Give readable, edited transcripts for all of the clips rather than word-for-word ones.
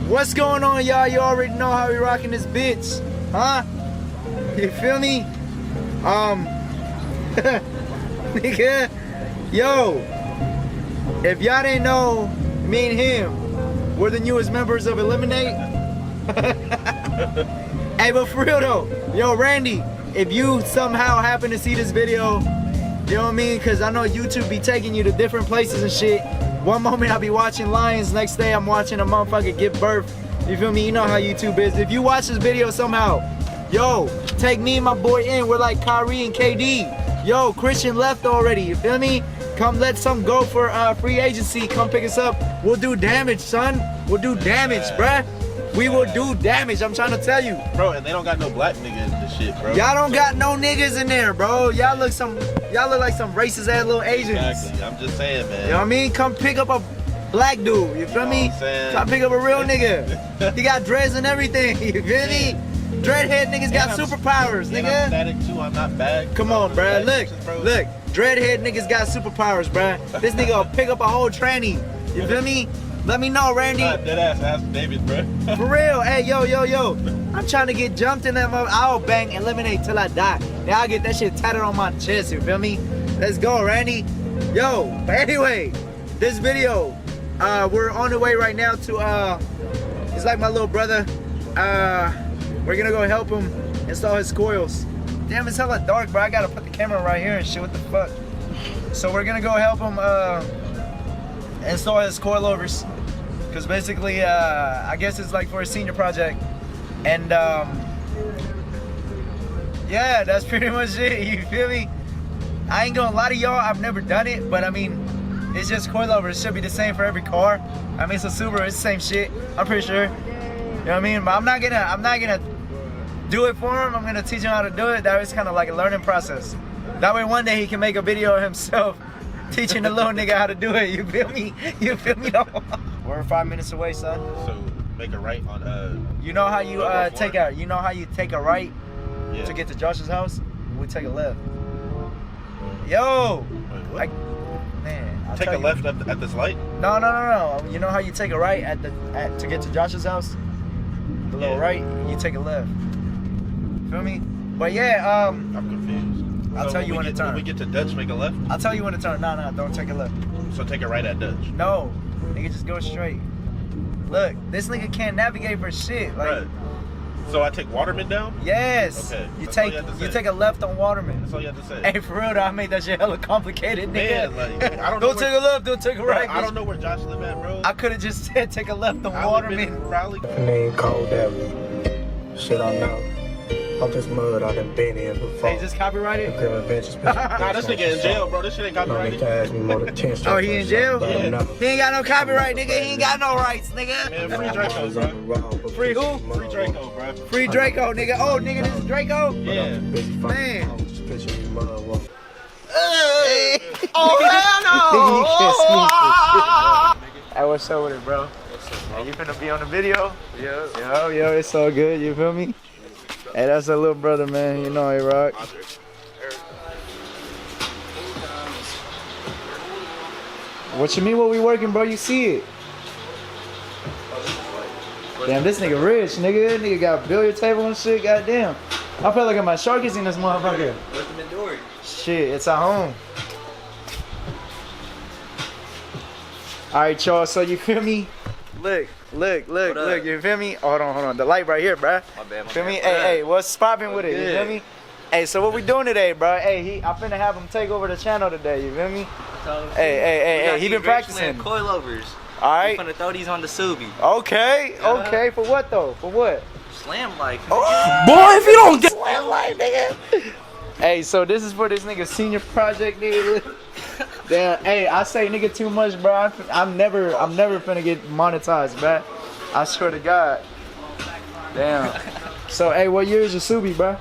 What's going on, y'all? You already know how we rocking this bitch, huh? You feel me? Nigga, yo, if y'all didn't know, me and him, we're the newest members of Eliminate. Hey, but for real though, yo, Randy, if you somehow happen to see this video, you know what I mean? Because I know YouTube be taking you to different places and shit. One moment I'll be watching lions, next day I'm watching a motherfucker give birth. You feel me? You know how YouTube is. If you watch this video somehow, yo, take me and my boy in. We're like Kyrie and KD. Yo, Christian left already. You feel me? Come let some go for free agency. Come pick us up. We'll do damage, son. Like do damage, bruh. We will do damage, I'm trying to tell you. Bro, and they don't got no black niggas in this shit, bro. Y'all don't got no niggas in there, bro. Y'all look like some racist ass little Asians. Exactly, I'm just saying, man. You know what I mean? Come pick up a black dude, you feel me? Come pick up a real nigga. He got dreads and everything, you feel me? Dreadhead niggas got superpowers, nigga. I'm static too, I'm not bad. Come on, bruh. Look. Dreadhead niggas got superpowers, bruh. This nigga will pick up a whole tranny. You feel me? Let me know, Randy. Dead ass David, bro. For real. Hey, yo. I'm trying to get jumped in that mother. I'll bang Eliminate till I die. Then I'll get that shit tatted on my chest, you feel me? Let's go, Randy. Yo, but anyway, this video, we're on the way right now to, it's like my little brother. We're gonna go help him install his coils. Damn, it's hella dark, bro. I gotta put the camera right here and shit, what the fuck? So we're gonna go help him, install his coilovers, because basically I guess it's like for a senior project, and yeah, that's pretty much it. You feel me? I ain't gonna lie to y'all, I've never done it, but I mean, it's just coilovers. It should be the same for every car. I mean, it's a Subaru, it's the same shit, I'm pretty sure. You know what I mean? But I'm not gonna do it for him. I'm gonna teach him how to do it. That was kind of like a learning process. That way one day he can make a video of himself teaching the little nigga how to do it. You feel me? You feel me? We're 5 minutes away, son. So make a right on You know how you take a right to get to Josh's house? We take a left. Yo! Wait, man, take a left at this light? No. You know how you take a right to get to Josh's house? The little right, you take a left. Feel me? But yeah, I'm confused. I'll tell you when to turn. When we get to Dutch, make a left? I'll tell you when to turn. No, don't take a left. So take a right at Dutch? No, nigga, just go straight. Look, this nigga can't navigate for shit. Like, right. So I take Waterman down? Yes. Okay. You take a left on Waterman. That's all you have to say. Hey, for real though, I made that shit hella complicated, nigga. Man, like, I don't take a left, don't take a right. I don't know where Josh live at, bro. I could have just said take a left on Waterman. Name called that shit I know. I'm just mud I done been in before. Hey, just copyrighted? Nah, this nigga in jail, bro. This shit ain't copyrighted. Oh, he in jail? Yeah. He ain't got no copyright, nigga. He ain't got no rights, nigga. Man, free Draco, bro. Free who? Free Draco, bro. Free Draco, nigga. Oh, nigga, this is Draco? Yeah. Man. Hey. Oh, hell no. Hey, what's up with it, bro? Hey, you finna be on the video? Yeah. Yo, it's all good. You feel me? Hey, that's a little brother, man. You know he rock. What you mean what we working, bro? You see it. Damn, this nigga rich, nigga. This nigga got a billiard table and shit, goddamn. I feel like I'm my sharkies in this motherfucker. Where's the Midori? Shit, it's at home. Alright, y'all, so you feel me? Look, you feel me? Hold on. The light right here, bruh. My bad. Feel me? Hey, what's poppin' with it? You feel me? Hey, so what we doing today, bruh? Hey, I finna have him take over the channel today, you feel me? Hey, he been practicing. Coilovers. Alright. We finna throw these on the Subi. Okay, for what though? For what? Slam light. Oh. Boy, if you don't get slam light, nigga. Hey, so this is for this nigga senior project, nigga. Damn, hey, I say nigga too much, bro. I'm never finna get monetized, bro. I swear to God. Damn. So, hey, what year is your Subi, bro?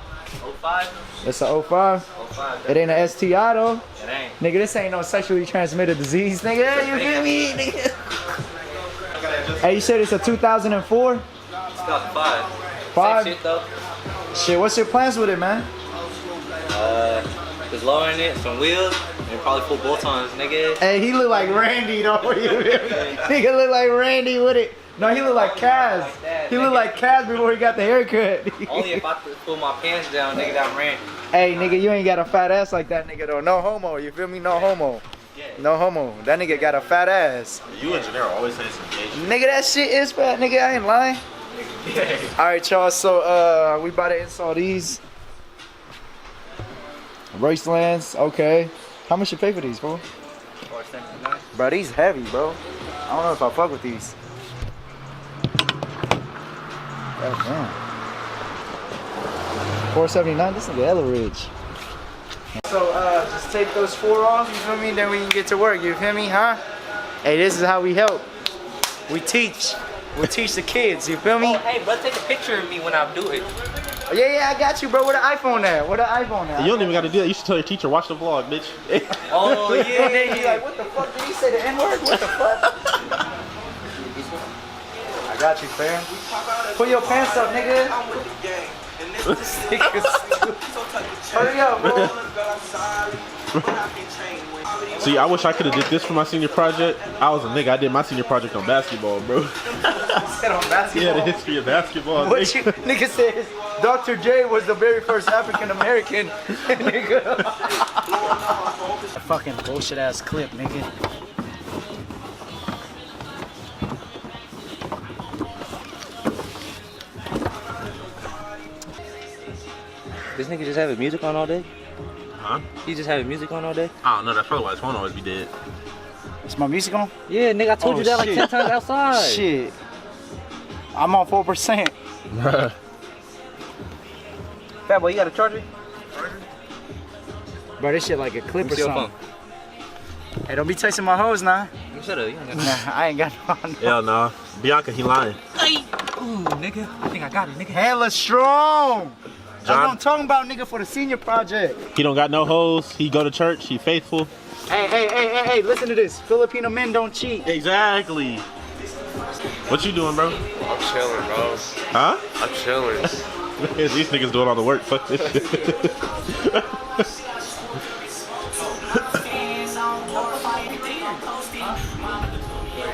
05. It's a 05? 05. It ain't a STI, though? It ain't. Nigga, this ain't no sexually transmitted disease, nigga. You feel me, nigga? Hey, you said it's a 2004? 2005. 5? Same shit, though. Shit, what's your plans with it, man? Just lowering it, some wheels, and probably full bolt-ons, nigga. Hey, he look like Randy, though. You feel me? Nigga look like Randy with it. No, he looked like Kaz. He looked like Kaz before he got the haircut. Only if I pull my pants down, nigga, that ran. Hey, nigga, you ain't got a fat ass like that, nigga, though. No homo, you feel me? No homo. No homo. That nigga got a fat ass. You and Janelle always say some gay shit. Nigga, that shit is fat, nigga. I ain't lying. Alright, y'all, so we about to install these racelands. Okay. How much you pay for these, bro? $4.79. Bro, these heavy, bro. I don't know if I fuck with these. God damn. $4.79. This nigga hella rich. So just take those 4 off, you feel me? Then we can get to work, you feel me, huh? Hey, this is how we help. We teach. We teach the kids, you feel me? Oh, hey, bro, take a picture of me when I do it. Oh, yeah, I got you, bro. Where the iPhone at? Where the iPhone at? You don't even got to do that. You should tell your teacher, watch the vlog, bitch. Oh, yeah. And then he like, what the fuck? Did he say the N-word? What the fuck? I got you, fam. Put your pants up, nigga. This nigga's stupid. Hurry up, bro. See, I wish I could have did this for my senior project. I was a nigga. I did my senior project on basketball, bro. Said on basketball. Yeah, the history of basketball. What you, nigga says Dr. J was the very first African American. Nigga. A fucking bullshit ass clip, nigga. This nigga just having music on all day? Huh? He just having music on all day? I don't know. That's probably why his phone always be dead. Is my music on? Yeah, nigga, I told you that like 10 times outside. Shit. I'm on 4%. Fat boy, you got a charger? Bro, this shit like a clip or Your something. phone. Hey, don't be texting my hoes now. Shut up, you ain't got Nah, I ain't got no. Hell no. Bianca, he lying. Ooh, nigga, I think I got it, nigga. Hella strong. That's what John? I'm talking about, nigga, for the senior project. He don't got no hoes. He go to church. He faithful. Hey, listen to this. Filipino men don't cheat. Exactly. What you doing, bro? I'm chilling, bro. Huh? I'm chilling. These niggas doing all the work. Fuck this shit.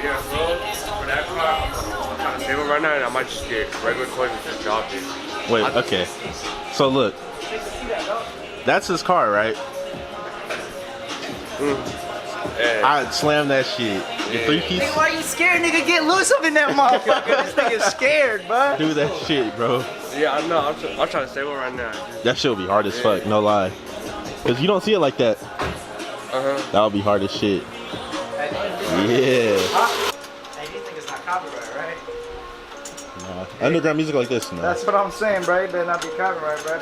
Yeah, bro. For that car, I'm trying to save it right now, and I might just get regular coins and just drop it. Wait, okay. So look, that's his car, right? Yeah. I slammed that shit. Your 3-piece. Hey, why you scared, nigga? Get loose up in that motherfucker. This nigga's scared, bro. Do that shit, bro. Yeah, I know. I'm trying to save it right now. That shit would be hard as fuck, no lie. Cause you don't see it like that. That would be hard as shit. Yeah. Hey, these niggas not copyright, right? Nah. Underground music like this, no. That's what I'm saying, bro. It better not be copyright, bro.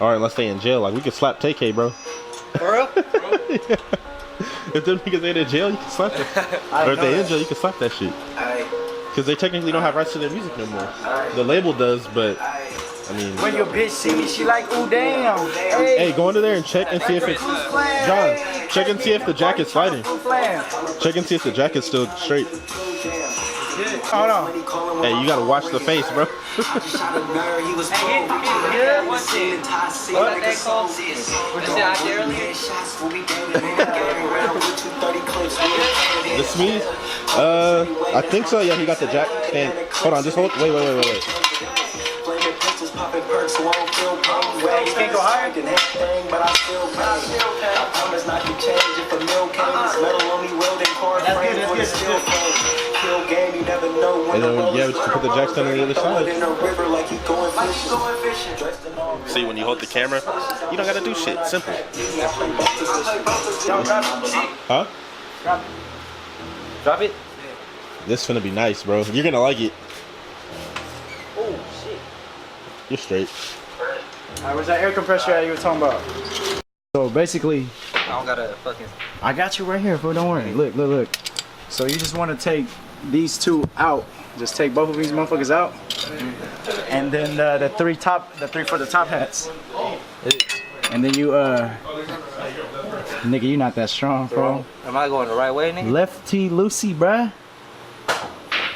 Alright, let's stay in jail. Like we could slap TK, bro. For real? Yeah. If them niggas ain't in jail, you can slap them. Or if they in jail, you can slap that shit. Cause they technically don't have rights to their music no more. The label does, but I mean. When your bitch see me, she like, ooh, damn. Hey, go under there and check and see if it's John. Check and see if the jacket's sliding. Check and see if the jacket's still straight. Hold on. Hey, you gotta watch the face, bro. The Smeeze? I think so. Yeah, he got the jack stand. Hold on, just hold. Wait. You can't go higher? And then, yeah, we can put the jack stand on the other side. See, when you hold the camera, you don't gotta do shit. Simple. Huh? Drop it. This finna be nice, bro. You're gonna like it. Oh, shit. You're straight. Alright, where's that air compressor at you were talking about? So basically, I don't got a fucking... I got you right here, bro. Don't worry. Look. So you just want to take these two out. Just take both of these motherfuckers out, and then the three for the top hats. And then you nigga, you not that strong, bro. Am I going the right way, nigga? Lefty loosey, bruh.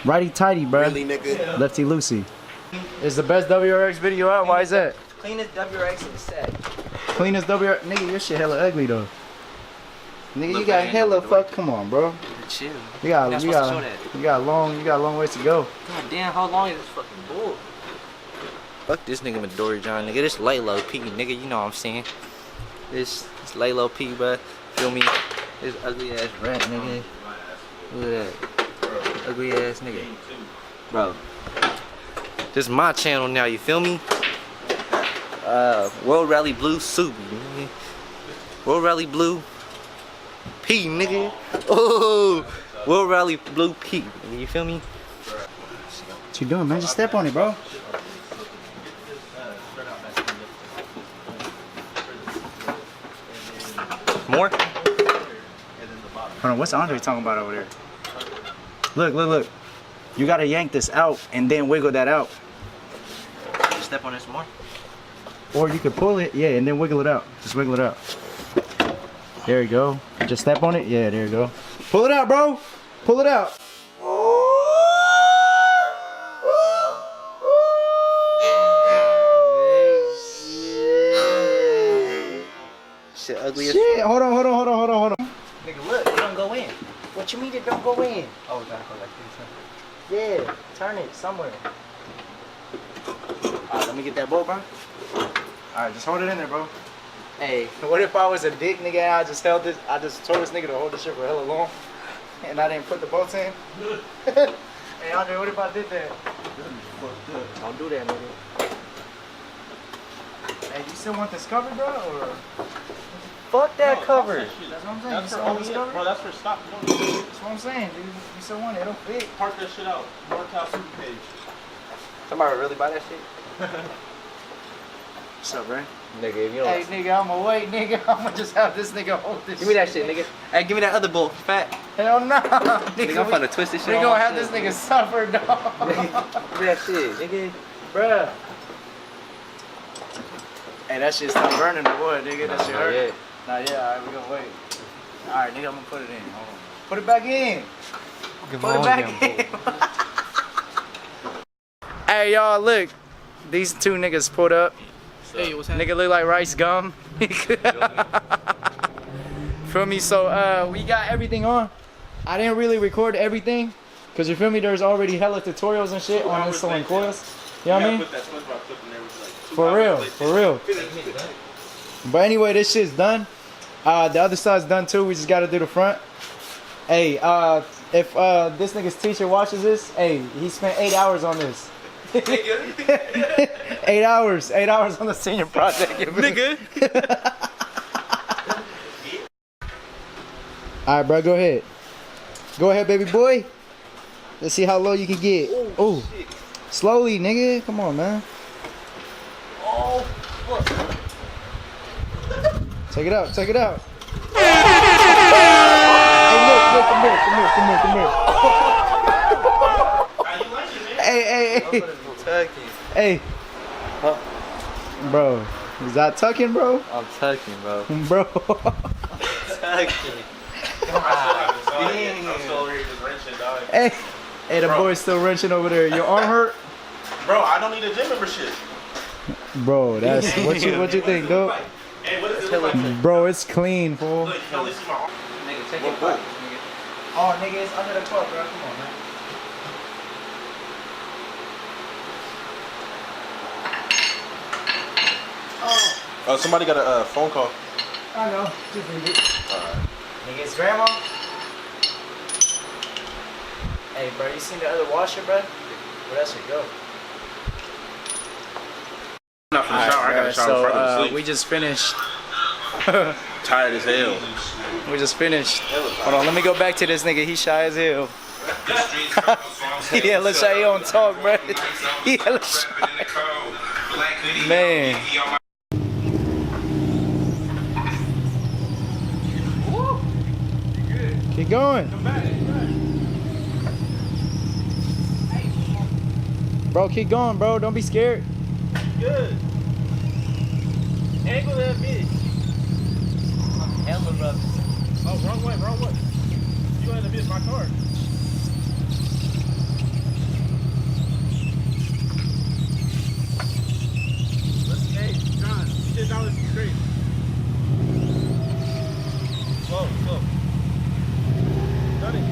Righty tighty, bruh. Really, nigga? Lefty loosey. Is the best WRX video out? Why is that? Cleanest WRX in the set. Cleanest WRX. Nigga, your shit hella ugly though. Nigga, you got hella fuck. Come on, bro. chill. You got You're you not supposed to show got that. you got a long ways to go. God damn, how long is this fucking bull? Fuck this nigga Midori John, nigga. This lay low P, nigga. You know what I'm saying? This lay low P, bruh. Feel me? This ugly ass rat, nigga. Look at that. Ugly ass nigga. Bro. This is my channel now, you feel me? World Rally Blue Subi, nigga. World Rally Blue P, nigga. Oh, World Rally Blue P, nigga. You feel me? What you doing, man? Just step on it, bro. More? Hold on, what's Andre talking about over there? Look. You gotta yank this out and then wiggle that out. Step on this more? Or you could pull it, yeah, and then wiggle it out. Just wiggle it out. There you go. Just step on it. Yeah, there you go. Pull it out, bro. Pull it out. Shit ugly as Shit, hold on. Nigga, look, it don't go in. What you mean it don't go in? Oh, it gotta go like this, huh? Yeah, turn it somewhere. Alright, let me get that bolt, bro. Alright, just hold it in there, bro. Hey, what if I was a dick nigga and I just told this nigga to hold this shit for hella long and I didn't put the bolts in? Hey, Andre, what if I did that? Don't do that, nigga. Hey, you still want this cover, bro, or? Fuck that cover. That's what I'm saying. That's You for still want this only cover? bro. That's for stock. You don't need it. That's what I'm saying, dude. You still want it. It'll fit. Park that shit out. NorCal Super page. Somebody really buy that shit? What's up, bro? Nigga, if you don't. Hey, nigga, I'ma wait, nigga. I'ma just have this nigga hold this. Give me that shit, nigga. Hey, give me that other bull, fat. Hell no. Nigga, I'm finna twist this shit. We on gonna my have shit. this nigga suffer, dog. Give me that shit, nigga. Bruh. Hey, that shit stop burning the wood, nigga. That shit hurt. Yeah. Nah, yeah, alright, we gonna wait. Alright, nigga, I'm gonna put it in. Hold on. Put it back in. Put it back in. Hey, y'all, look. These two niggas pulled up. Hey, what's happening? Nigga look like rice gum. Feel me? So, we got everything on. I didn't really record everything. Cause you feel me? There's already hella tutorials and shit on installing coils. You know what I mean? Put that SpongeBob clip in there with like 2 For real, for real. But anyway, this shit's done. The other side's done too. We just gotta do the front. Hey, if this nigga's teacher watches this, hey, he spent 8 hours on this. 8 hours on the senior project, nigga. All right, bro, go ahead. Go ahead, baby boy. Let's see how low you can get. Oh, slowly, nigga. Come on, man. Oh, fuck. Check it out. Check it out. Hey, look, come here. Hey. Bro, is that tucking, bro? I'm tucking, bro. Bro. Tucking. I'm still over here just wrenching, dog. Hey, the boy's still wrenching over there. Your arm hurt? Bro, I don't need a gym membership. Bro, that's what you think, dude? Hey, what is it look like? Bro, it's clean, fool. Look, you can only see my arm. Nigga, take your butt, nigga. Oh, nigga, it's under the cup, bro. Come on, man. Oh, somebody got a phone call. I know. Just leave it. Alright. Nigga, it's grandma. Hey, bro, you seen the other washer, bro? Where that should go? Not from the shower. I got a shower before I go to sleep. We just finished. Tired as hell. We just finished. Hold on, let me go back to this nigga. He shy as hell. Yeah, let's say he don't talk, bro. He hella shy. Man. Keep going. Bro, keep going, bro. Don't be scared. Good. Angle that bitch. Hella rough. Oh, wrong way. You had to miss my car. Hey, John, $10 straight. Slow. Done it.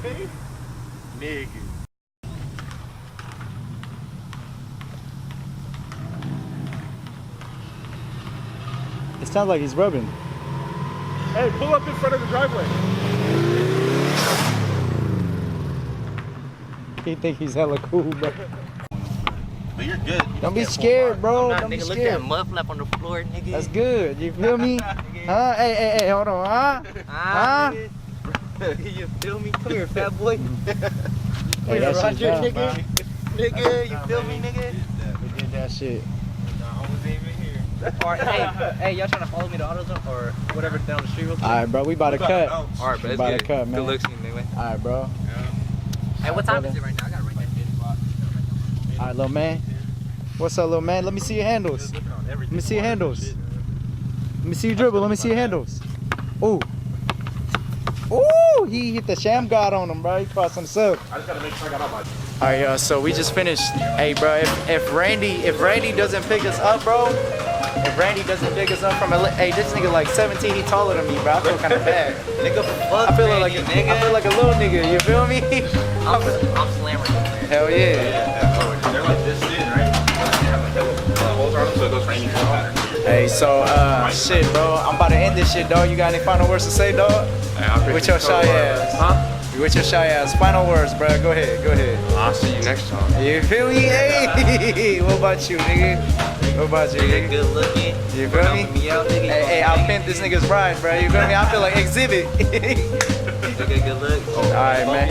Nigga. It sounds like he's rubbing. Hey, pull up in front of the driveway. He think he's hella cool, bro. But you're good. Don't be scared, bro. Nah, Don't be nigga, look at that scared. mud flap on the floor, nigga. That's good. You feel me? Huh? Hey, hold on, huh? Ah, Huh? nigga. You feel me? Come here, fat boy. Hey, that shit's Roger, down. nigga. Nigga, you feel me, nigga? We did that shit. Alright, hey, y'all trying to follow me to AutoZone or whatever down the street real quick? Alright, bro. We about to cut. Alright, bro. We about to cut, man. Good looks, anyway. Alright, bro. Hey, what time is it right now? I gotta write that shit. Alright, little man. What's up, little man? Let me see your handles. Let me see your handles. Let me see your dribble. Let me see your handles. Ooh. Ooh, he hit the sham god on him, bro. He crossed himself. I just gotta make sure I got all my. Alright, y'all, so we just finished. Hey, bro, if Randy doesn't pick us up, bro, if Randy doesn't pick us up from a, hey, this nigga like 17, he taller than me, bro. I feel kind of bad. Nigga, fuck I feel Randy, like nigga. I feel like a little nigga. You feel me? I'm slamming him. Hell yeah. They're like this shit, right? They have like the holes around them, so it goes right in your pattern. Hey, so shit, bro. I'm about to end this shit, dog. You got any final words to say, dog? With your shy ass. Huh? With your shy ass. Final words, bro. Go ahead. Go ahead. I'll see you next time. You feel me? Hey, what about you, nigga? What about you, Nigga, nigga? good looking. You feel me? Helping me out, nigga. Hey, I'll pimp this nigga's ride, bro. You feel me? I feel like exhibit. Nigga, good look. Alright, man.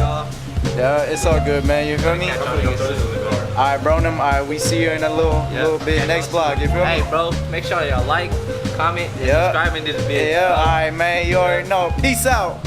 Yeah, it's all good, man. You feel me? Alright, bro. Alright, we see you in a little bit next vlog. You feel me? Hey, bro, make sure y'all like, comment, and Yeah. subscribe into this video. Yeah, alright, man. You already know. Peace out.